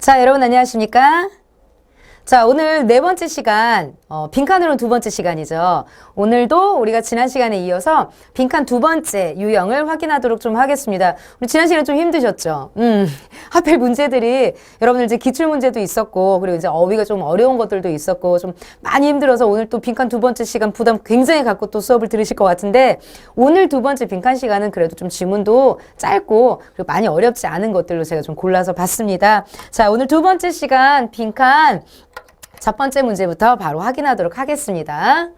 자, 여러분 안녕하십니까? 자, 오늘 네 번째 시간, 빈칸으로는 두 번째 시간이죠. 오늘도 우리가 지난 시간에 이어서 빈칸 두 번째 유형을 확인하도록 좀 하겠습니다. 우리 지난 시간에 좀 힘드셨죠? 하필 문제들이 여러분들 이제 기출 문제도 있었고, 그리고 이제 어휘가 좀 어려운 것들도 있었고, 좀 많이 힘들어서 오늘 또 빈칸 두 번째 시간 부담 굉장히 갖고 또 수업을 들으실 것 같은데, 오늘 두 번째 빈칸 시간은 그래도 좀 지문도 짧고, 그리고 많이 어렵지 않은 것들로 제가 좀 골라서 봤습니다. 자, 오늘 두 번째 시간 빈칸 첫 번째 문제부터 바로 확인하도록 하겠습니다.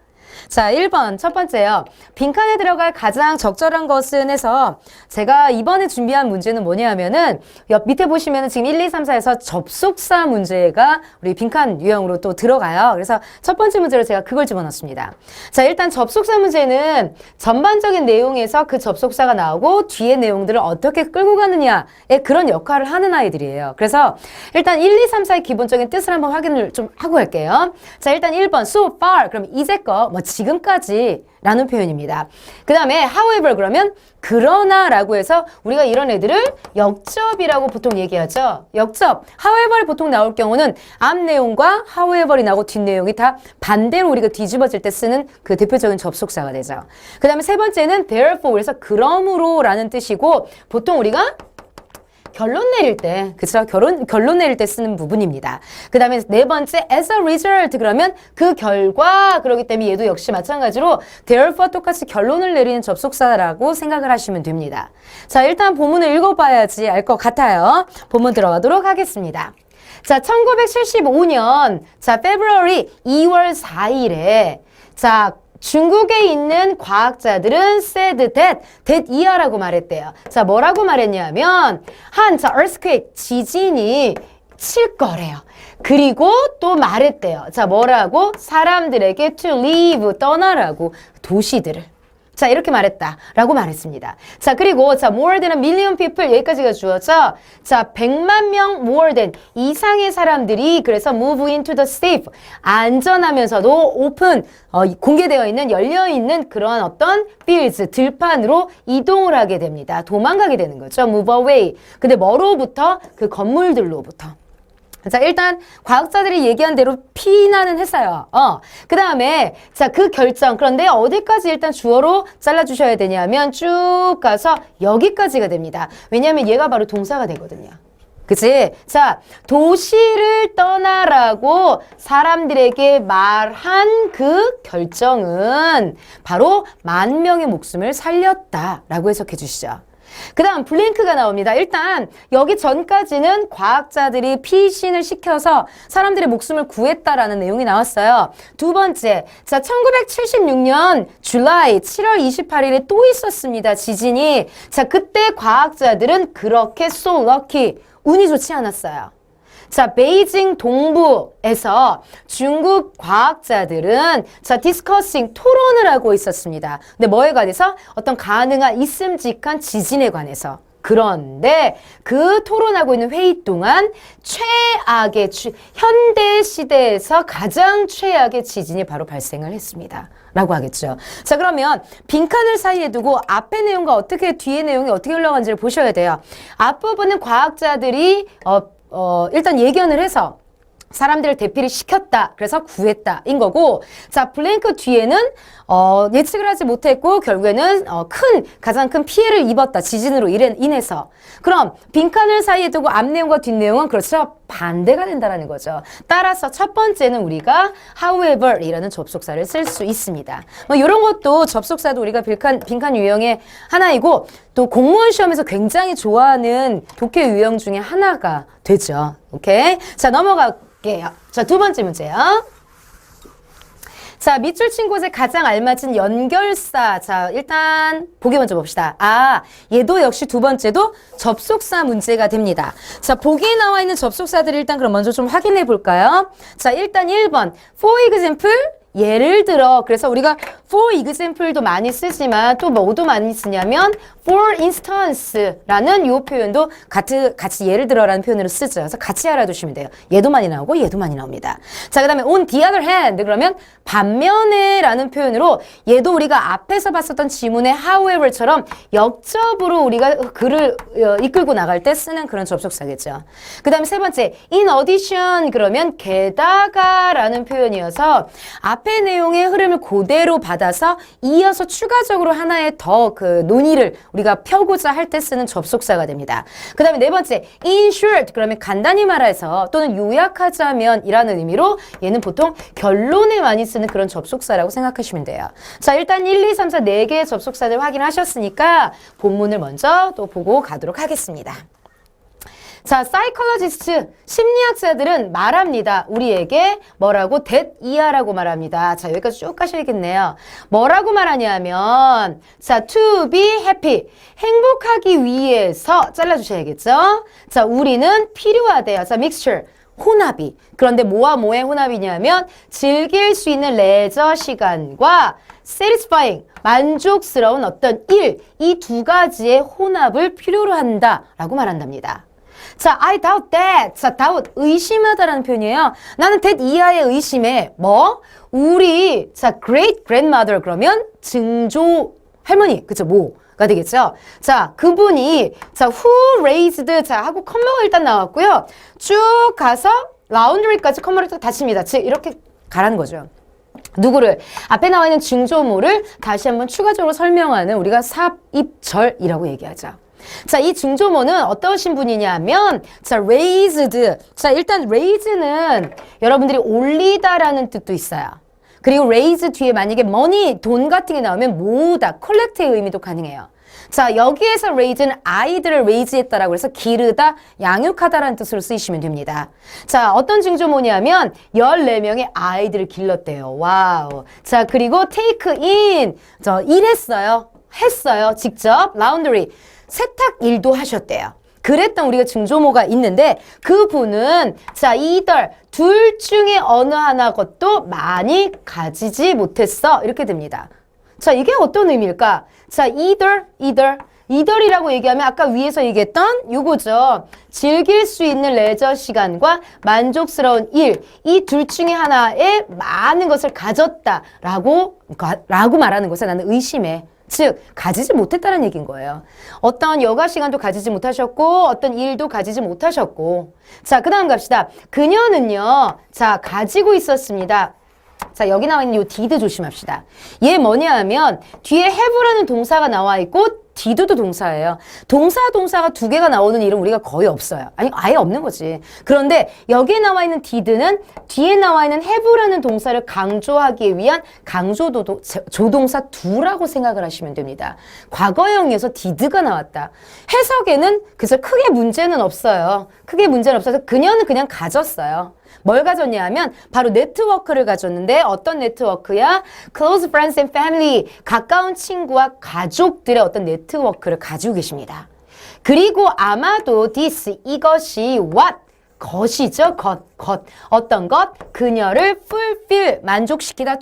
자, 1번 첫 번째요. 빈칸에 들어갈 가장 적절한 것은 해서 제가 이번에 준비한 문제는 뭐냐 하면은 옆 밑에 보시면은 지금 1, 2, 3, 4에서 접속사 문제가 우리 빈칸 유형으로 또 들어가요. 그래서 첫 번째 문제로 제가 그걸 집어넣습니다. 자, 일단 접속사 문제는 전반적인 내용에서 그 접속사가 나오고 뒤에 내용들을 어떻게 끌고 가느냐의 그런 역할을 하는 아이들이에요. 그래서 일단 1, 2, 3, 4의 기본적인 뜻을 한번 확인을 좀 하고 갈게요. 자, 일단 1번 so far 그럼 이제껏 뭐 지금까지 라는 표현입니다. 그 다음에 however 그러면 그러나 라고 해서 우리가 이런 애들을 역접이라고 보통 얘기하죠. 역접. however이 보통 나올 경우는 앞 내용과 however이 나오고 뒷 내용이 다 반대로 우리가 뒤집어질 때 쓰는 그 대표적인 접속사가 되죠. 그 다음에 세 번째는 therefore 그래서 그러므로 라는 뜻이고 보통 우리가 결론 내릴 때, 그쵸? 결론 내릴 때 쓰는 부분입니다. 그 다음에 네 번째, as a result, 그러면 그 결과, 그러기 때문에 얘도 역시 마찬가지로 therefore 똑같이 결론을 내리는 접속사라고 생각을 하시면 됩니다. 자, 일단 본문을 읽어봐야지 알 것 같아요. 본문 들어가도록 하겠습니다. 자, 1975년, 자, February 2월 4일에, 자, 중국에 있는 과학자들은 said that 이하라고 말했대요. 자, 뭐라고 말했냐면 자, earthquake, 지진이 칠 거래요. 그리고 또 말했대요. 자, 뭐라고? 사람들에게 to leave, 떠나라고 도시들을. 자, 이렇게 말했다라고 말했습니다. 자, 그리고 자, more than a million people 여기까지가 주어져. 자, 100만 명 more than 이상의 사람들이 그래서 move into the safe 안전하면서도 open 공개되어 있는 열려 있는 그런 어떤 fields 들판으로 이동을 하게 됩니다. 도망가게 되는 거죠. move away. 근데 뭐로부터? 그 건물들로부터. 자, 일단 과학자들이 얘기한 대로 피난은 했어요. 그 다음에 자, 그 결정. 그런데 어디까지 일단 주어로 잘라주셔야 되냐면 쭉 가서 여기까지가 됩니다. 왜냐하면 얘가 바로 동사가 되거든요. 그치? 자, 도시를 떠나라고 사람들에게 말한 그 결정은 바로 10,000명의 목숨을 살렸다라고 해석해 주시죠. 그 다음 블링크가 나옵니다. 일단 여기 전까지는 과학자들이 피신을 시켜서 사람들의 목숨을 구했다라는 내용이 나왔어요. 두 번째, 자 1976년 줄라이 7월 28일에 또 있었습니다. 지진이. 자 그때 과학자들은 그렇게 so lucky, 운이 좋지 않았어요. 자, 베이징 동부에서 중국 과학자들은 자, 디스커싱 토론을 하고 있었습니다. 근데 뭐에 관해서? 어떤 가능한 있음직한 지진에 관해서. 그런데 그 토론하고 있는 회의 동안 최악의 현대 시대에서 가장 최악의 지진이 바로 발생을 했습니다. 라고 하겠죠. 자, 그러면 빈칸을 사이에 두고 앞의 내용과 어떻게 뒤의 내용이 어떻게 흘러간지를 보셔야 돼요. 앞부분은 과학자들이 일단 예견을 해서 사람들을 대피를 시켰다. 그래서 구했다. 인 거고. 자, 블랭크 뒤에는, 예측을 하지 못했고, 결국에는, 가장 큰 피해를 입었다. 지진으로 인해서. 그럼, 빈칸을 사이에 두고 앞 내용과 뒷 내용은 그렇죠. 반대가 된다라는 거죠. 따라서 첫 번째는 우리가 however 이라는 접속사를 쓸 수 있습니다. 뭐, 요런 것도 접속사도 우리가 빈칸 유형의 하나이고, 또 공무원 시험에서 굉장히 좋아하는 독해 유형 중에 하나가 되죠. 오케이? 자, 넘어갈게요. 자, 두 번째 문제요. 자, 밑줄 친 곳에 가장 알맞은 연결사. 자, 일단 보기 먼저 봅시다. 얘도 역시 두 번째도 접속사 문제가 됩니다. 자, 보기에 나와 있는 접속사들을 일단 그럼 먼저 좀 확인해 볼까요? 자, 일단 1번. For example, 예를 들어, 그래서 우리가 for example도 많이 쓰지만 또 뭐도 많이 쓰냐면 for instance라는 이 표현도 같이 예를 들어라는 표현으로 쓰죠. 그래서 같이 알아두시면 돼요. 얘도 많이 나오고 얘도 많이 나옵니다. 자, 그 다음에 on the other hand 그러면 반면에 라는 표현으로 얘도 우리가 앞에서 봤었던 지문의 however처럼 역접으로 우리가 글을 이끌고 나갈 때 쓰는 그런 접속사겠죠. 그 다음에 세 번째 in addition 그러면 게다가 라는 표현이어서 앞의 내용의 흐름을 그대로 받아서 이어서 추가적으로 하나의 더 그 논의를 우리가 펴고자 할 때 쓰는 접속사가 됩니다. 그 다음에 네 번째 in short 그러면 간단히 말해서 또는 요약하자면 이라는 의미로 얘는 보통 결론에 많이 쓰는 그런 접속사라고 생각하시면 돼요. 자, 일단 1, 2, 3, 4 4개의 접속사들 확인하셨으니까 본문을 먼저 또 보고 가도록 하겠습니다. 자, 사이콜로지스트, 심리학자들은 말합니다. 우리에게 뭐라고? that 이하라고 말합니다. 자, 여기까지 쭉 가셔야겠네요. 뭐라고 말하냐면 자, to be happy, 행복하기 위해서 잘라주셔야겠죠? 자, 우리는 필요하대요. 자, mixture, 혼합이. 그런데 뭐와 뭐의 혼합이냐면 즐길 수 있는 레저 시간과 satisfying, 만족스러운 어떤 일, 이 두 가지의 혼합을 필요로 한다라고 말한답니다. 자, I doubt that. 자, doubt, 의심하다라는 표현이에요. 나는 that 이하의 의심에 뭐? 우리 자, great grandmother 그러면 증조 할머니, 그쵸? 모가 되겠죠? 자, 그분이 자, who raised 자 하고 컴마가 일단 나왔고요. 쭉 가서 laundry까지 컴마를 딱 닫힙니다. 즉 이렇게 가라는 거죠. 누구를? 앞에 나와 있는 증조모를 다시 한번 추가적으로 설명하는 우리가 삽입절이라고 얘기하죠. 자, 이 증조모는 어떠신 분이냐면 자, raised. 자, 일단 raise는 여러분들이 올리다라는 뜻도 있어요. 그리고 raise 뒤에 만약에 money, 돈 같은 게 나오면 모으다, collect의 의미도 가능해요. 자, 여기에서 raise는 아이들을 raise했다라고 해서 기르다, 양육하다라는 뜻으로 쓰이시면 됩니다. 자, 어떤 증조모냐면 14명의 아이들을 길렀대요. 와우. 자, 그리고 take in. 일했어요. 했어요. 직접 laundry. 세탁 일도 하셨대요. 그랬던 우리가 증조모가 있는데 그분은 자, either 둘 중에 어느 하나 것도 많이 가지지 못했어. 이렇게 됩니다. 자, 이게 어떤 의미일까? 자, either이라고 얘기하면 아까 위에서 얘기했던 요거죠. 즐길 수 있는 레저 시간과 만족스러운 일, 이 둘 중에 하나에 많은 것을 가졌다라고 말하는 것에 나는 의심해. 즉, 가지지 못했다는 얘기인 거예요. 어떤 여가 시간도 가지지 못하셨고, 어떤 일도 가지지 못하셨고. 자, 그 다음 갑시다. 그녀는요, 자, 가지고 있었습니다. 자, 여기 나와 있는 요 did 조심합시다. 얘 뭐냐 하면, 뒤에 have라는 동사가 나와 있고, did도 동사예요. 동사가 두 개가 나오는 일은 우리가 거의 없어요. 아니, 아예 없는 거지. 그런데 여기에 나와 있는 did는 뒤에 나와 있는 have라는 동사를 강조하기 위한 조동사 do라고 생각을 하시면 됩니다. 과거형에서 did가 나왔다. 해석에는 그래서 크게 문제는 없어요. 크게 문제는 없어서 그녀는 그냥 가졌어요. 뭘 가졌냐 하면 바로 네트워크를 가졌는데 어떤 네트워크야? Close friends and family. 가까운 친구와 가족들의 어떤 네트워크를 가지고 계십니다. 그리고 아마도 this, 이것이 what, 것이죠. 것. 어떤 것? 그녀를 fulfill, 만족시키다,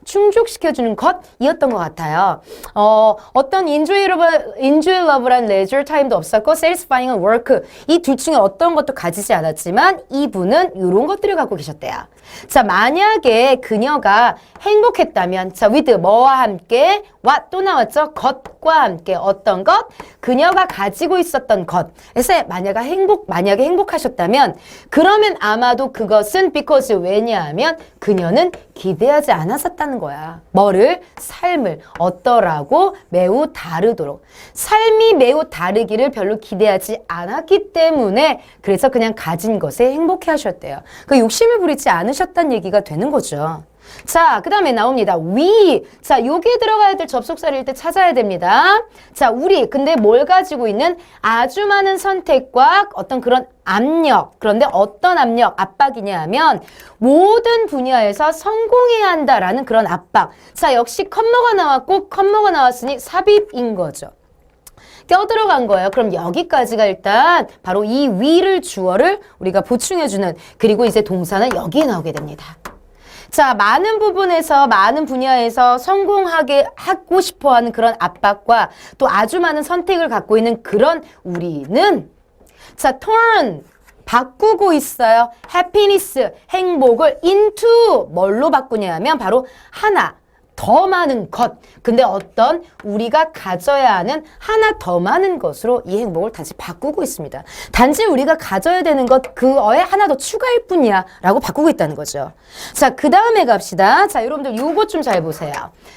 충족시켜주는 것이었던 것 같아요. 어떤 enjoyable한 leisure time도 없었고 satisfying work, 이 둘 중에 어떤 것도 가지지 않았지만 이분은 이런 것들을 갖고 계셨대요. 자, 만약에 그녀가 행복했다면 자, with 뭐와 함께 what 또 나왔죠? 것과 함께 어떤 것? 그녀가 가지고 있었던 것에서 만약에 행복하셨다면 그러면 아마도 그것은 because 왜냐하면 그녀는 기대하지 않았었다는 거야. 뭐를? 삶을 어떠라고? 매우 다르도록. 삶이 매우 다르기를 별로 기대하지 않았기 때문에 그래서 그냥 가진 것에 행복해 하셨대요. 그 욕심을 부리지 않으셨다는 얘기가 되는 거죠. 자, 그 다음에 나옵니다. we. 자, 여기에 들어가야 될 접속사를 일단 찾아야 됩니다. 자, 우리. 근데 뭘 가지고 있는 아주 많은 선택과 어떤 그런 압력. 그런데 어떤 압박이냐 하면 모든 분야에서 성공해야 한다라는 그런 압박. 자, 역시 컴마가 나왔고 컴마가 나왔으니 삽입인 거죠. 껴들어간 거예요. 그럼 여기까지가 일단 바로 이 we를 주어를 우리가 보충해주는 그리고 이제 동사는 여기에 나오게 됩니다. 자, 많은 부분에서, 많은 분야에서 성공하게 하고 싶어 하는 그런 압박과 또 아주 많은 선택을 갖고 있는 그런 우리는 자, turn. 바꾸고 있어요. happiness, 행복을 into 뭘로 바꾸냐면 바로 하나. 더 많은 것. 근데 어떤 우리가 가져야 하는 하나 더 많은 것으로 이 행복을 다시 바꾸고 있습니다. 단지 우리가 가져야 되는 것 그거에 하나 더 추가일 뿐이야 라고 바꾸고 있다는 거죠. 자, 그 다음에 갑시다. 자, 여러분들 요거 좀 잘 보세요.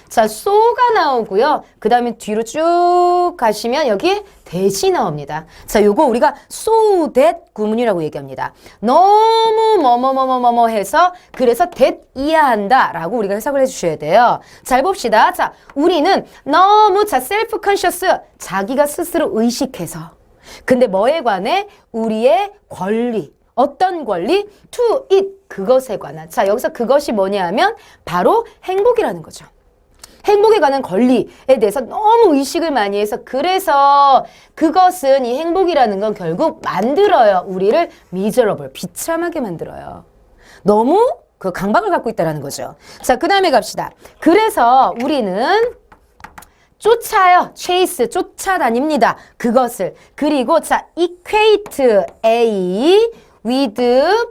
자, so가 나오고요. 그 다음에 뒤로 쭉 가시면 여기 that이 나옵니다. 자, 요거 우리가 so that 구문이라고 얘기합니다. 너무 뭐뭐뭐뭐뭐 해서 그래서 that 이해한다 라고 우리가 해석을 해주셔야 돼요. 잘 봅시다. 자, 우리는 너무 자 self conscious 자기가 스스로 의식해서 근데 뭐에 관해? 우리의 권리 어떤 권리? to it 그것에 관한 자 여기서 그것이 뭐냐 하면 바로 행복이라는 거죠. 행복에 관한 권리에 대해서 너무 의식을 많이 해서 그래서 그것은 이 행복이라는 건 결국 만들어요. 우리를 miserable, 비참하게 만들어요. 너무 그 강박을 갖고 있다는 거죠. 자, 그 다음에 갑시다. 그래서 우리는 쫓아요. chase, 쫓아다닙니다. 그것을. 그리고 자, equate A with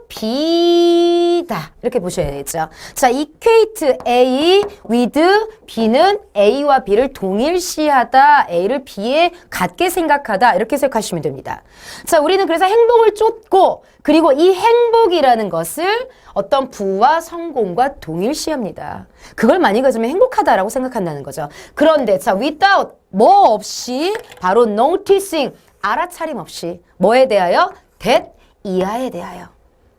B다. 이렇게 보셔야 되겠죠. 자, equate A with B는 A와 B를 동일시하다. A를 B에 같게 생각하다. 이렇게 생각하시면 됩니다. 자, 우리는 그래서 행복을 쫓고 그리고 이 행복이라는 것을 어떤 부와 성공과 동일시합니다. 그걸 많이 가지면 행복하다라고 생각한다는 거죠. 그런데 자, without 뭐 없이 바로 noticing 알아차림 없이 뭐에 대하여? that 이하에 대하여.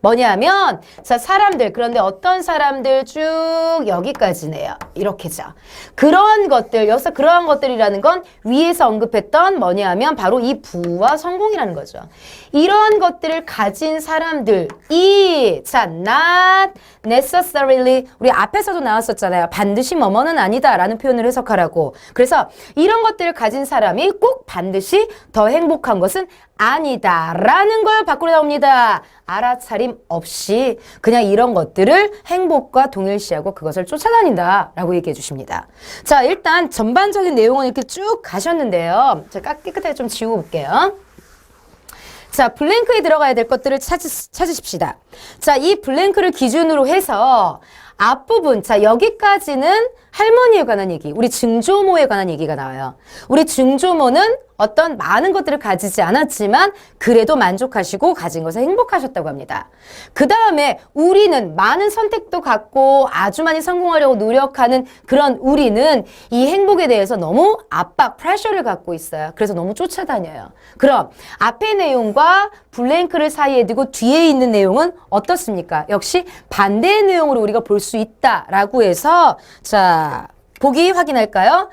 뭐냐면 자 사람들 그런데 어떤 사람들 쭉 여기까지네요. 이렇게죠. 그런 것들 여기서 그러한 것들이라는 건 위에서 언급했던 뭐냐면 바로 이 부와 성공이라는 거죠. 이러한 것들을 가진 사람들이 자 not necessarily 우리 앞에서도 나왔었잖아요. 반드시 뭐뭐는 아니다 라는 표현을 해석하라고. 그래서 이런 것들을 가진 사람이 꼭 반드시 더 행복한 것은 아니다 라는 걸 밖으로 나옵니다. 알아차림 없이 그냥 이런 것들을 행복과 동일시하고 그것을 쫓아다닌다 라고 얘기해 주십니다. 자, 일단 전반적인 내용은 이렇게 쭉 가셨는데요. 제가 깨끗하게 좀 지우고 볼게요. 자, 블랭크에 들어가야 될 것들을 찾으십시다. 자, 이 블랭크를 기준으로 해서 앞부분, 자, 여기까지는 할머니에 관한 얘기, 우리 증조모에 관한 얘기가 나와요. 우리 증조모는 어떤 많은 것들을 가지지 않았지만 그래도 만족하시고 가진 것에 행복하셨다고 합니다. 그 다음에 우리는 많은 선택도 갖고 아주 많이 성공하려고 노력하는 그런 우리는 이 행복에 대해서 너무 압박, 프레셔를 갖고 있어요. 그래서 너무 쫓아다녀요. 그럼 앞의 내용과 블랭크를 사이에 두고 뒤에 있는 내용은 어떻습니까? 역시 반대의 내용으로 우리가 볼 수 있다라고 해서 자, 보기 확인할까요?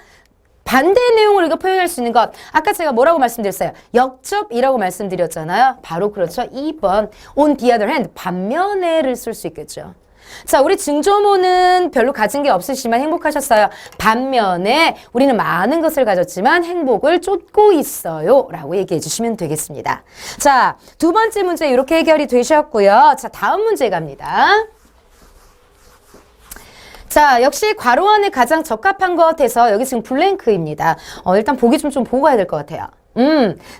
반대의 내용을 우리가 표현할 수 있는 것 아까 제가 뭐라고 말씀드렸어요? 역접이라고 말씀드렸잖아요. 바로 그렇죠. 2번 on the other hand 반면에를 쓸 수 있겠죠. 자, 우리 증조모는 별로 가진 게 없으시지만 행복하셨어요. 반면에 우리는 많은 것을 가졌지만 행복을 쫓고 있어요 라고 얘기해 주시면 되겠습니다. 자, 두 번째 문제 이렇게 해결이 되셨고요. 자, 다음 문제 갑니다. 자, 역시 괄호 안에 가장 적합한 것 해서 여기 지금 블랭크입니다. 일단 보기 좀 보고 가야 될 것 같아요.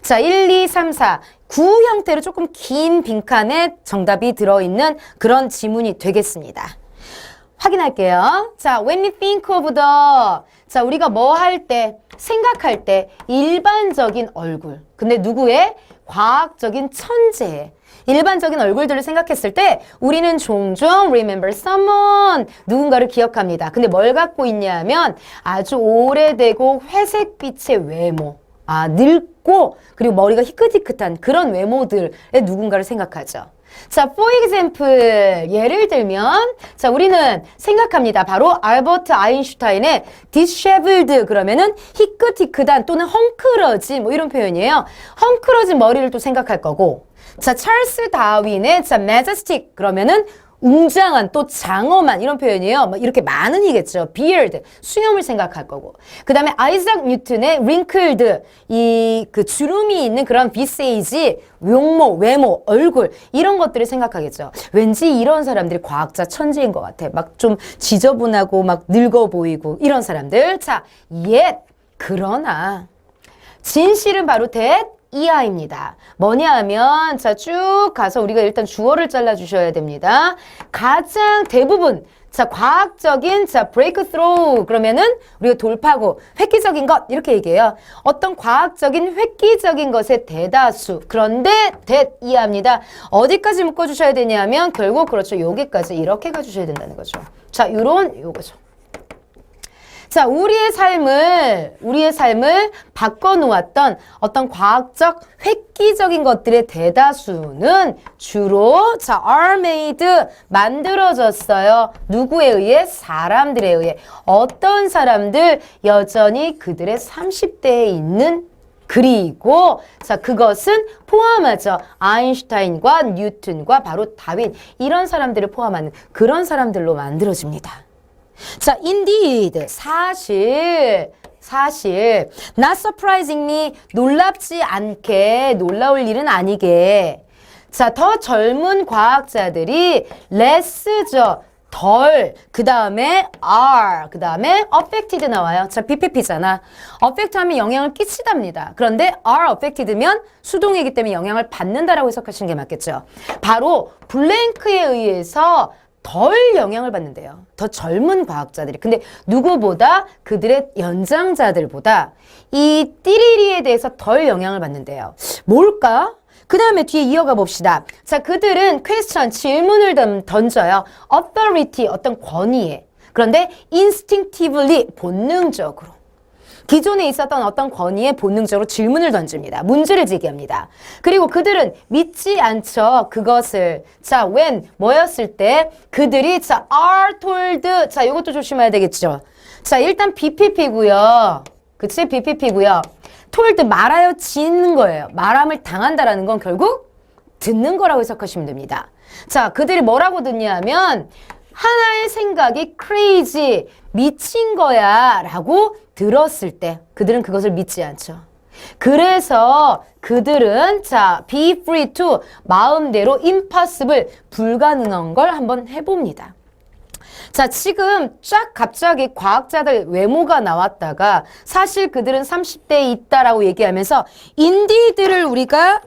자, 1, 2, 3, 4. 9 형태로 조금 긴 빈칸에 정답이 들어있는 그런 지문이 되겠습니다. 확인할게요. 자, when you think of the 자, 우리가 뭐 할 때, 생각할 때 일반적인 얼굴. 근데 누구의? 과학적인 천재의 일반적인 얼굴들을 생각했을 때 우리는 종종 remember someone 누군가를 기억합니다. 근데 뭘 갖고 있냐면 아주 오래되고 회색빛의 외모 늙고 그리고 머리가 희끗희끗한 그런 외모들의 누군가를 생각하죠. 자, for example 예를 들면 자 우리는 생각합니다. 바로 알버트 아인슈타인의 disheveled 그러면은 희끗희끗한 또는 헝클어진 뭐 이런 표현이에요. 헝클어진 머리를 또 생각할 거고 자 찰스 다윈의 자 majestic 그러면은 웅장한 또 장엄한 이런 표현이에요. 뭐 이렇게 많은 이겠죠. beard 수염을 생각할 거고. 그 다음에 아이작 뉴턴의 wrinkled 이 그 주름이 있는 그런 비세이지 용모, 외모, 얼굴 이런 것들을 생각하겠죠. 왠지 이런 사람들이 과학자 천재인 것 같아. 막 좀 지저분하고 막 늙어 보이고 이런 사람들. 자, yet 그러나 진실은 바로 that 이하입니다. 뭐냐 하면 자 쭉 가서 우리가 일단 주어를 잘라 주셔야 됩니다. 가장 대부분 자 과학적인 자 breakthrough 그러면은 우리가 돌파구 획기적인 것 이렇게 얘기해요. 어떤 과학적인 획기적인 것의 대다수 그런데 that 이하입니다. 어디까지 묶어 주셔야 되냐면 결국 그렇죠. 여기까지 이렇게 가 주셔야 된다는 거죠. 자 요거죠. 자, 우리의 삶을 바꿔놓았던 어떤 과학적 획기적인 것들의 대다수는 주로 자, are made 만들어졌어요. 누구에 의해? 사람들에 의해. 어떤 사람들? 여전히 그들의 30대에 있는 그리고 자 그것은 포함하죠. 아인슈타인과 뉴턴과 바로 다윈 이런 사람들을 포함하는 그런 사람들로 만들어집니다. 자, indeed, 사실, not surprisingly, 놀랍지 않게, 놀라울 일은 아니게. 자, 더 젊은 과학자들이 less죠. 덜, 그 다음에 are, 그 다음에 affected 나와요. 자, BPP잖아. affect 하면 영향을 끼치답니다. 그런데 are affected면 수동이기 때문에 영향을 받는다라고 해석하시는 게 맞겠죠. 바로 블랭크에 의해서 덜 영향을 받는데요. 더 젊은 과학자들이. 근데 누구보다 그들의 연장자들보다 이 띠리리에 대해서 덜 영향을 받는데요. 뭘까? 그 다음에 뒤에 이어가 봅시다. 자, 그들은 퀘스천, 질문을 던져요. authority, 어떤 권위에. 그런데 instinctively, 본능적으로. 기존에 있었던 어떤 권위에 본능적으로 질문을 던집니다. 문제를 제기합니다. 그리고 그들은 믿지 않죠. 그것을. 자, when 뭐였을 때 그들이 자, are told. 자, 이것도 조심해야 되겠죠. 자, 일단 BPP고요. 그치? BPP고요. told 말하여지는 거예요. 말함을 당한다라는 건 결국 듣는 거라고 해석하시면 됩니다. 자, 그들이 뭐라고 듣냐면 하나의 생각이 crazy, 미친 거야 라고 들었을 때 그들은 그것을 믿지 않죠. 그래서 그들은 자, be free to 마음대로 impossible, 불가능한 걸 한번 해봅니다. 자, 지금 쫙 갑자기 과학자들 외모가 나왔다가 사실 그들은 30대에 있다라고 얘기하면서 indeed를 우리가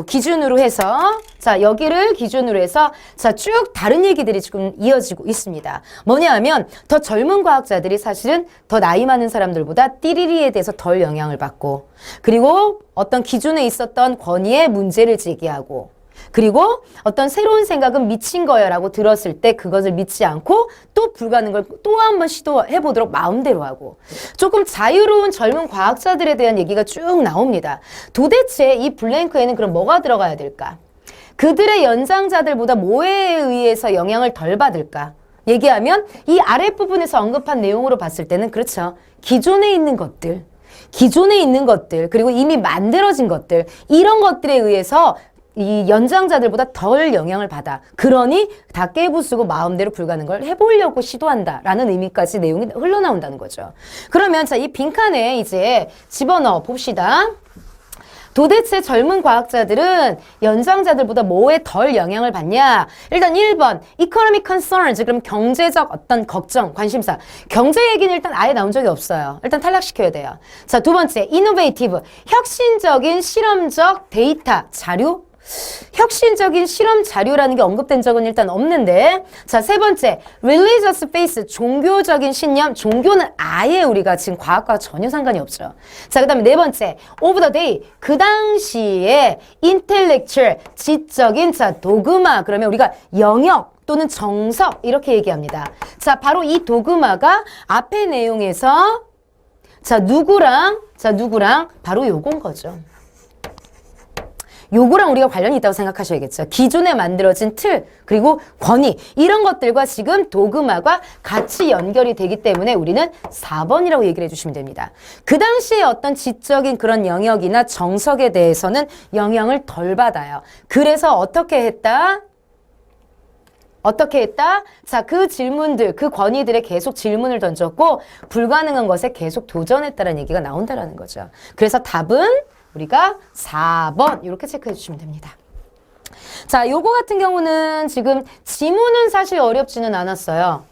기준으로 해서 자 여기를 기준으로 해서 자 쭉 다른 얘기들이 지금 이어지고 있습니다. 뭐냐 하면 더 젊은 과학자들이 사실은 더 나이 많은 사람들보다 띠리리에 대해서 덜 영향을 받고 그리고 어떤 기존에 있었던 권위에 문제를 제기하고 그리고 어떤 새로운 생각은 미친 거야 라고 들었을 때 그것을 믿지 않고 또 불가능한 걸 또 한 번 시도해보도록 마음대로 하고 조금 자유로운 젊은 과학자들에 대한 얘기가 쭉 나옵니다. 도대체 이 블랭크에는 그럼 뭐가 들어가야 될까? 그들의 연장자들보다 뭐에 의해서 영향을 덜 받을까? 얘기하면 이 아랫부분에서 언급한 내용으로 봤을 때는 그렇죠. 기존에 있는 것들 그리고 이미 만들어진 것들 이런 것들에 의해서 이 연장자들보다 덜 영향을 받아. 그러니 다 깨부수고 마음대로 불가능한 걸 해보려고 시도한다라는 의미까지 내용이 흘러나온다는 거죠. 그러면 자, 이 빈칸에 이제 집어넣어 봅시다. 도대체 젊은 과학자들은 연장자들보다 뭐에 덜 영향을 받냐? 일단 1번 economic concerns, 그럼 경제적 어떤 걱정, 관심사. 경제 얘기는 일단 아예 나온 적이 없어요. 일단 탈락시켜야 돼요. 자, 두 번째 innovative, 혁신적인 실험적 데이터, 자료. 혁신적인 실험 자료라는 게 언급된 적은 일단 없는데 자, 세 번째 religious faith, 종교적인 신념. 종교는 아예 우리가 지금 과학과 전혀 상관이 없죠. 자, 그 다음에 네 번째 of the day, 그 당시에 intellectual, 지적인 자, 도그마. 그러면 우리가 영역 또는 정석 이렇게 얘기합니다. 자, 바로 이 도그마가 앞의 내용에서 자, 누구랑 바로 요건 거죠. 요거랑 우리가 관련이 있다고 생각하셔야겠죠. 기존에 만들어진 틀, 그리고 권위, 이런 것들과 지금 도그마가 같이 연결이 되기 때문에 우리는 4번이라고 얘기를 해주시면 됩니다. 그 당시에 어떤 지적인 그런 영역이나 정석에 대해서는 영향을 덜 받아요. 그래서 어떻게 했다? 어떻게 했다? 자, 그 질문들, 그 건의들에 계속 질문을 던졌고 불가능한 것에 계속 도전했다는 얘기가 나온다라는 거죠. 그래서 답은 우리가 4번 이렇게 체크해 주시면 됩니다. 자, 요거 같은 경우는 지금 지문은 사실 어렵지는 않았어요.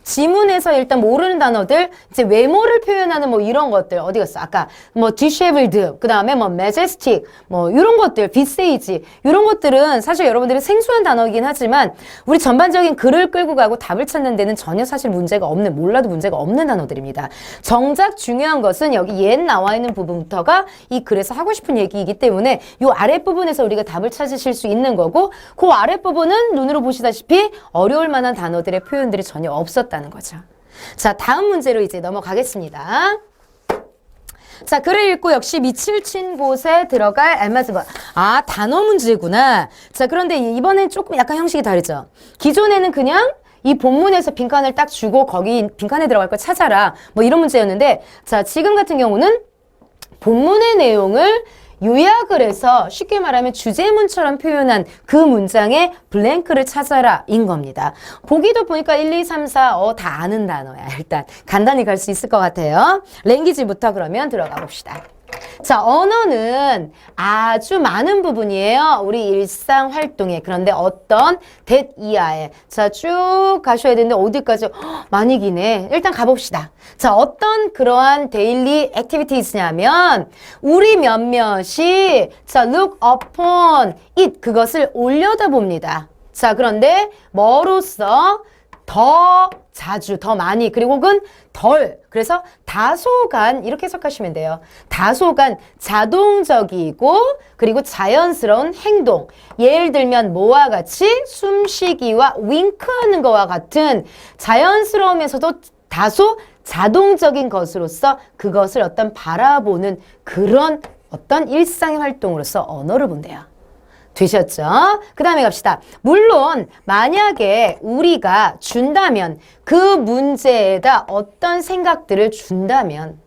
지문에서 일단 모르는 단어들, 이제 외모를 표현하는 뭐 이런 것들, 어디 갔어? 아까 뭐 disheveled, 그 다음에 뭐 majestic, 뭐 이런 것들, visage, 이런 것들은 사실 여러분들이 생소한 단어이긴 하지만 우리 전반적인 글을 끌고 가고 답을 찾는 데는 전혀 사실 문제가 없는, 몰라도 문제가 없는 단어들입니다. 정작 중요한 것은 여기 옛 나와 있는 부분부터가 이 글에서 하고 싶은 얘기이기 때문에 이 아랫부분에서 우리가 답을 찾으실 수 있는 거고 그 아랫부분은 눈으로 보시다시피 어려울 만한 단어들의 표현들이 전혀 없었다는 거죠. 자, 다음 문제로 이제 넘어가겠습니다. 자, 글을 읽고 역시 밑을 친 곳에 들어갈 알맞은 것. 아, 단어 문제구나. 자, 그런데 이번엔 조금 약간 형식이 다르죠. 기존에는 그냥 이 본문에서 빈칸을 딱 주고 거기 빈칸에 들어갈 걸 찾아라. 뭐 이런 문제였는데, 자, 지금 같은 경우는 본문의 내용을 요약을 해서 쉽게 말하면 주제문처럼 표현한 그 문장의 블랭크를 찾아라 인 겁니다. 보기도 보니까 1, 2, 3, 4 다 아는 단어야. 일단 간단히 갈 수 있을 것 같아요. 랭귀지부터 그러면 들어가 봅시다. 자, 언어는 아주 많은 부분이에요. 우리 일상 활동에. 그런데 어떤 that 이하에. 자, 쭉 가셔야 되는데 어디까지? 많이 기네. 일단 가봅시다. 자, 어떤 그러한 데일리 액티비티스냐면 우리 몇몇이 자, look upon it 그것을 올려다봅니다. 자, 그런데 뭐로써? 더 자주, 더 많이, 그리고 혹은 덜. 그래서 다소간 이렇게 해석하시면 돼요. 다소간 자동적이고 그리고 자연스러운 행동. 예를 들면 뭐와 같이 숨쉬기와 윙크하는 것과 같은 자연스러우면서도 다소 자동적인 것으로서 그것을 어떤 바라보는 그런 어떤 일상의 활동으로서 언어를 본대요. 되셨죠? 그 다음에 갑시다. 물론 만약에 우리가 준다면 그 문제에다 어떤 생각들을 준다면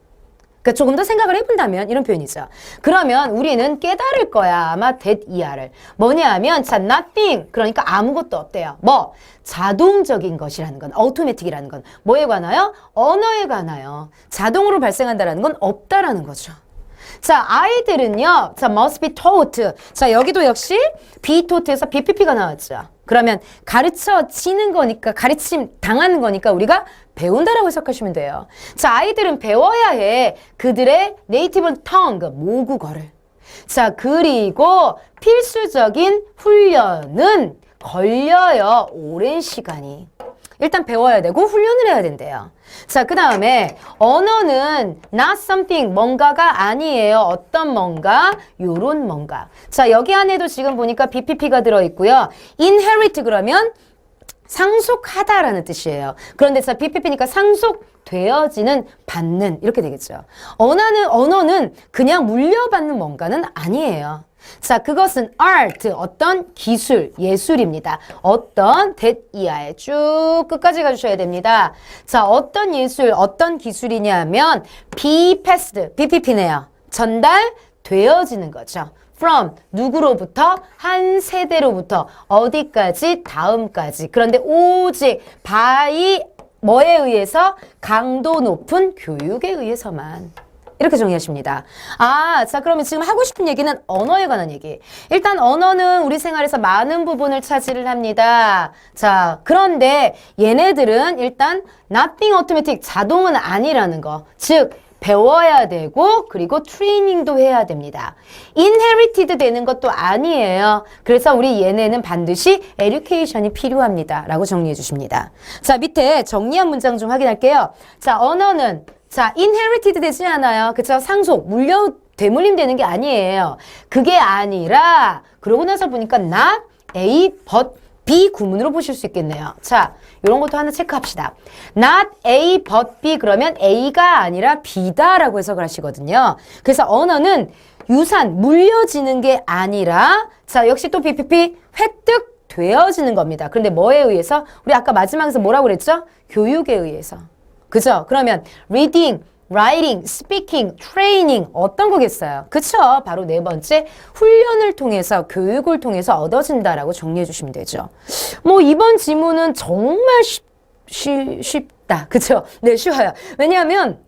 그러니까 조금 더 생각을 해본다면 이런 표현이죠. 그러면 우리는 깨달을 거야. 아마 that 이하를. 뭐냐 하면 자, nothing. 그러니까 아무것도 없대요. 뭐? 자동적인 것이라는 건 automatic이라는 건 뭐에 관하여? 언어에 관하여. 자동으로 발생한다라는 건 없다라는 거죠. 자, 아이들은요. 자, must be taught. 자, 여기도 역시 be taught에서 BPP가 나왔죠. 그러면 가르쳐지는 거니까 가르침 당하는 거니까 우리가 배운다라고 해석하시면 돼요. 자, 아이들은 배워야 해. 그들의 네이티브 tongue, 모국어를. 자, 그리고 필수적인 훈련은 걸려요. 오랜 시간이. 일단 배워야 되고 훈련을 해야 된대요. 자, 그 다음에 언어는 not something, 뭔가가 아니에요. 어떤 뭔가, 요런 뭔가. 자, 여기 안에도 지금 보니까 BPP가 들어있고요. inherit 그러면 상속하다라는 뜻이에요. 그런데 자, BPP니까 상속되어지는, 받는 이렇게 되겠죠. 언어는 그냥 물려받는 뭔가는 아니에요. 자, 그것은 art, 어떤 기술, 예술입니다. 어떤 that 이하에 쭉 끝까지 가주셔야 됩니다. 자, 어떤 예술, 어떤 기술이냐면 be passed, BPP네요. 전달되어지는 거죠. from, 누구로부터? 한 세대로부터 어디까지? 다음까지. 그런데 오직 by 뭐에 의해서? 강도 높은 교육에 의해서만. 이렇게 정리하십니다. 아, 자, 그러면 지금 하고 싶은 얘기는 언어에 관한 얘기. 일단 언어는 우리 생활에서 많은 부분을 차지를 합니다. 자, 그런데 얘네들은 일단 nothing automatic, 자동은 아니라는 거. 즉, 배워야 되고 그리고 트레이닝도 해야 됩니다. inherited 되는 것도 아니에요. 그래서 우리 얘네는 반드시 education이 필요합니다. 라고 정리해 주십니다. 자, 밑에 정리한 문장 좀 확인할게요. 자, 언어는 자, inherited 되지 않아요. 그쵸? 상속, 되물림 되는 게 아니에요. 그게 아니라, 그러고 나서 보니까 not A, but B 구문으로 보실 수 있겠네요. 자, 이런 것도 하나 체크합시다. not A, but B 그러면 A가 아니라 B다라고 해석을 하시거든요. 그래서 언어는 유산, 물려지는 게 아니라, 자, 역시 또 BPP, 획득되어지는 겁니다. 그런데 뭐에 의해서? 우리 아까 마지막에서 뭐라고 그랬죠? 교육에 의해서. 그죠? 그러면 reading, writing, speaking, training 어떤 거겠어요? 그쵸? 바로 네 번째 훈련을 통해서 교육을 통해서 얻어진다라고 정리해 주시면 되죠. 뭐 이번 지문은 정말 쉽다. 그쵸? 네, 쉬워요. 왜냐하면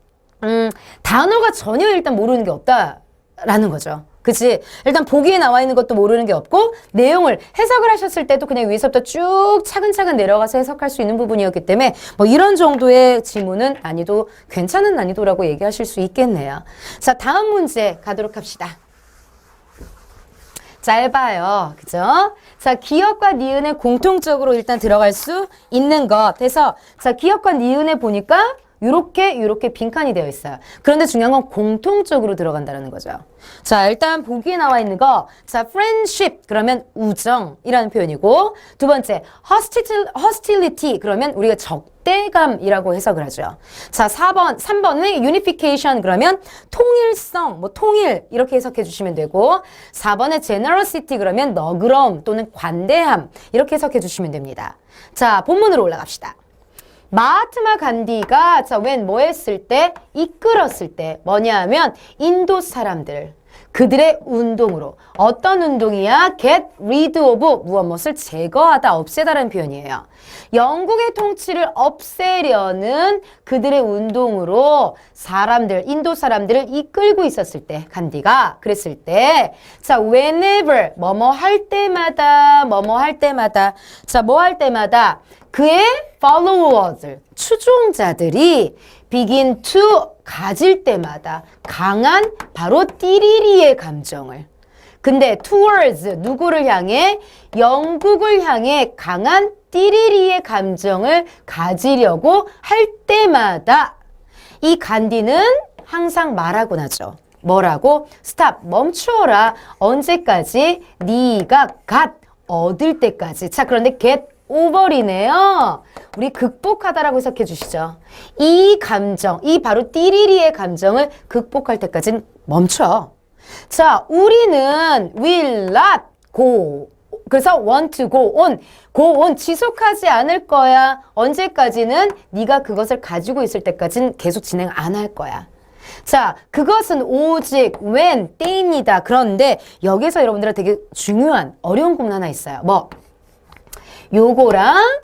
단어가 전혀 일단 모르는 게 없다라는 거죠. 그치? 일단 보기에 나와 있는 것도 모르는 게 없고 내용을 해석을 하셨을 때도 그냥 위에서부터 쭉 차근차근 내려가서 해석할 수 있는 부분이었기 때문에 뭐 이런 정도의 지문은 난이도 괜찮은 난이도라고 얘기하실 수 있겠네요. 자, 다음 문제 가도록 합시다. 짧아요. 그죠? 자, 기역과 니은에 공통적으로 일단 들어갈 수 있는 것. 그래서 자, 기역과 니은에 보니까 요렇게 빈칸이 되어 있어요. 그런데 중요한 건 공통적으로 들어간다는 거죠. 자, 일단 보기에 나와 있는 거. 자, friendship 그러면 우정이라는 표현이고 두 번째 hostility 그러면 우리가 적대감이라고 해석을 하죠. 자, 3번은 unification 그러면 통일성, 뭐 통일 이렇게 해석해 주시면 되고 4번에 generosity 그러면 너그러움 또는 관대함 이렇게 해석해 주시면 됩니다. 자, 본문으로 올라갑시다. 마하트마 간디가 웬 뭐 했을 때 이끌었을 때 뭐냐 하면 인도 사람들 그들의 운동으로 어떤 운동이야? get rid of 무엇을 제거하다 없애다라는 표현이에요. 영국의 통치를 없애려는 그들의 운동으로 인도 사람들을 이끌고 있었을 때 간디가 그랬을 때 자 whenever 뭐뭐 할 때마다 자 뭐 할 때마다 그의 followers, 추종자들이 begin to 가질 때마다 강한 바로 띠리리의 감정을 근데 towards 누구를 향해? 영국을 향해 강한 띠리리의 감정을 가지려고 할 때마다 이 간디는 항상 말하곤 하죠. 뭐라고? stop, 멈추어라. 언제까지? 네가 얻을 때까지. 자, 그런데 get over이네요. 우리 극복하다라고 해석해 주시죠. 이 감정, 이 바로 띠리리의 감정을 극복할 때까지는 멈춰. 자, 우리는 will not go. 그래서 want to go on 지속하지 않을 거야. 언제까지는? 네가 그것을 가지고 있을 때까지는 계속 진행 안 할 거야. 자, 그것은 오직 when 때입니다. 그런데 여기서 여러분들은 되게 중요한 어려운 구문 하나 있어요. 뭐? 요거랑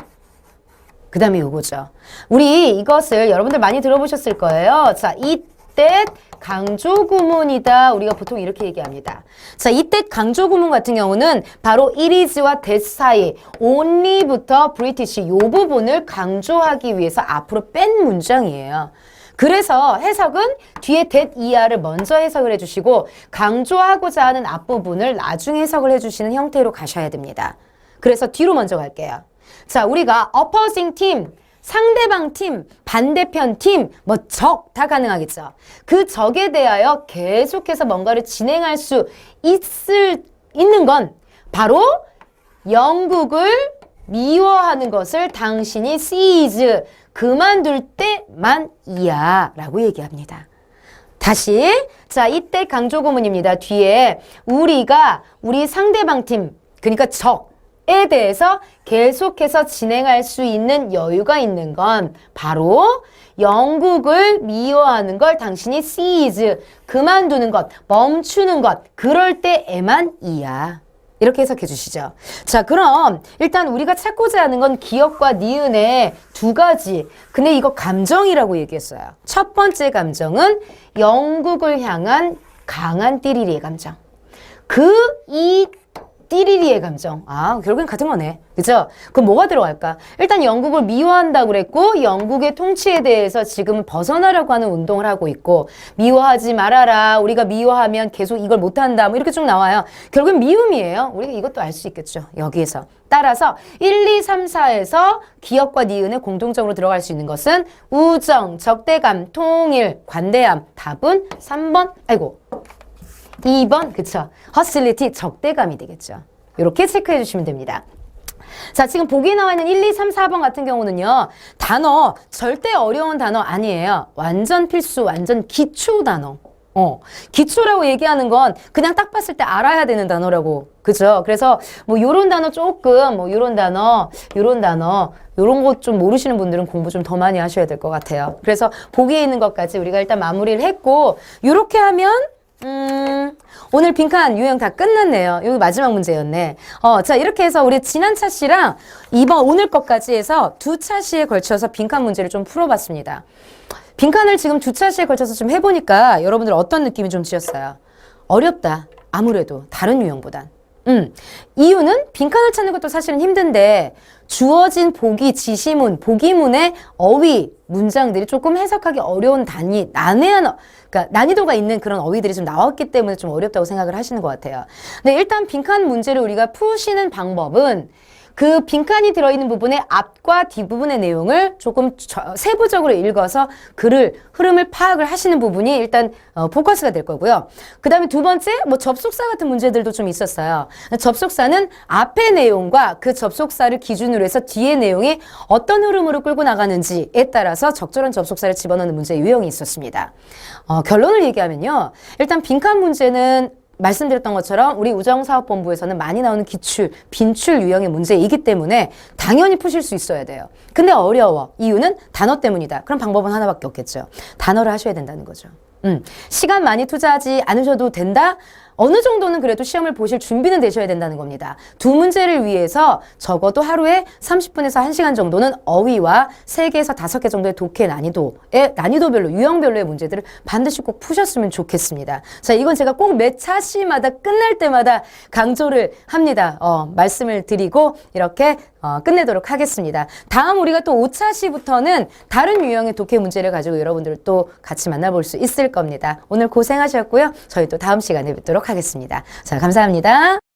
그 다음에 요거죠. 우리 이것을 여러분들 많이 들어보셨을 거예요. 자, 이때 강조 구문이다. 우리가 보통 이렇게 얘기합니다. 자, 이때 강조 구문 같은 경우는 바로 it is와 that 사이 only부터 British 요 부분을 강조하기 위해서 앞으로 뺀 문장이에요. 그래서 해석은 뒤에 that 이하를 먼저 해석을 해주시고 강조하고자 하는 앞부분을 나중에 해석을 해주시는 형태로 가셔야 됩니다. 그래서 뒤로 먼저 갈게요. 자, 우리가 opposing team, 상대방 팀, 반대편 팀, 뭐 적 다 가능하겠죠. 그 적에 대하여 계속해서 뭔가를 진행할 수 있는 건 바로 영국을 미워하는 것을 당신이 seize, 그만둘 때만이야 라고 얘기합니다. 다시 자, 이때 강조구문입니다. 뒤에 우리 상대방 팀, 그러니까 적에 대해서 계속해서 진행할 수 있는 여유가 있는 건 바로 영국을 미워하는 걸 당신이 seize, 그만두는 것, 멈추는 것, 그럴 때에만이야. 이렇게 해석해 주시죠. 자, 그럼 일단 우리가 찾고자 하는 건 기역과 니은의 두 가지. 근데 이거 감정이라고 얘기했어요. 첫 번째 감정은 영국을 향한 강한 띠리리의 감정. 이 띠리리의 감정. 아, 결국엔 같은 거네. 그죠? 그럼 뭐가 들어갈까? 일단 영국을 미워한다고 그랬고 영국의 통치에 대해서 지금 벗어나려고 하는 운동을 하고 있고 미워하지 말아라. 우리가 미워하면 계속 이걸 못한다. 뭐 이렇게 쭉 나와요. 결국엔 미움이에요. 우리가 이것도 알 수 있겠죠. 여기에서. 따라서 1, 2, 3, 4에서 기역과 니은에 공통적으로 들어갈 수 있는 것은 우정, 적대감, 통일, 관대함. 답은 3번. 2번, 그쵸. hostility, 적대감이 되겠죠. 이렇게 체크해 주시면 됩니다. 자, 지금 보기에 나와 있는 1, 2, 3, 4번 같은 경우는요. 단어, 절대 어려운 단어 아니에요. 완전 필수, 완전 기초 단어. 기초라고 얘기하는 건 그냥 딱 봤을 때 알아야 되는 단어라고 그죠? 그래서 뭐 요런 단어 조금 뭐 요런 단어 요런 것 좀 모르시는 분들은 공부 좀 더 많이 하셔야 될 것 같아요. 그래서 보기에 있는 것까지 우리가 일단 마무리를 했고 요렇게 하면 오늘 빈칸 유형 다 끝났네요. 여기 마지막 문제였네. 자, 이렇게 해서 우리 지난 차시랑 오늘 것까지 해서 두 차시에 걸쳐서 빈칸 문제를 좀 풀어봤습니다. 빈칸을 지금 두 차시에 걸쳐서 좀 해보니까 여러분들 어떤 느낌이 좀 드셨어요? 어렵다. 아무래도 다른 유형보단. 이유는 빈칸을 찾는 것도 사실은 힘든데 주어진 보기, 지시문, 보기문의 어휘, 문장들이 조금 해석하기 어려운 난해한, 그러니까 난이도가 있는 그런 어휘들이 좀 나왔기 때문에 좀 어렵다고 생각을 하시는 것 같아요. 근데 일단 빈칸 문제를 우리가 푸시는 방법은 그 빈칸이 들어있는 부분의 앞과 뒷부분의 내용을 조금 세부적으로 읽어서 흐름을 파악을 하시는 부분이 일단 포커스가 될 거고요. 그 다음에 두 번째, 뭐 접속사 같은 문제들도 좀 있었어요. 접속사는 앞의 내용과 그 접속사를 기준으로 해서 뒤의 내용이 어떤 흐름으로 끌고 나가는지에 따라서 적절한 접속사를 집어넣는 문제 유형이 있었습니다. 결론을 얘기하면요. 일단 빈칸 문제는 말씀드렸던 것처럼 우리 우정사업본부에서는 많이 나오는 빈출 유형의 문제이기 때문에 당연히 푸실 수 있어야 돼요. 근데 어려워. 이유는 단어 때문이다. 그럼 방법은 하나밖에 없겠죠. 단어를 하셔야 된다는 거죠. 시간 많이 투자하지 않으셔도 된다? 어느 정도는 그래도 시험을 보실 준비는 되셔야 된다는 겁니다. 두 문제를 위해서 적어도 하루에 30분에서 1시간 정도는 어휘와 3개에서 5개 정도의 독해 난이도별로, 유형별로의 문제들을 반드시 꼭 푸셨으면 좋겠습니다. 자, 이건 제가 꼭 매 차시마다 끝날 때마다 강조를 합니다. 말씀을 드리고 이렇게 끝내도록 하겠습니다. 다음 우리가 또 5차시부터는 다른 유형의 독해 문제를 가지고 여러분들 또 같이 만나볼 수 있을 겁니다. 오늘 고생하셨고요. 저희 또 다음 시간에 뵙도록 하겠습니다. 자, 감사합니다.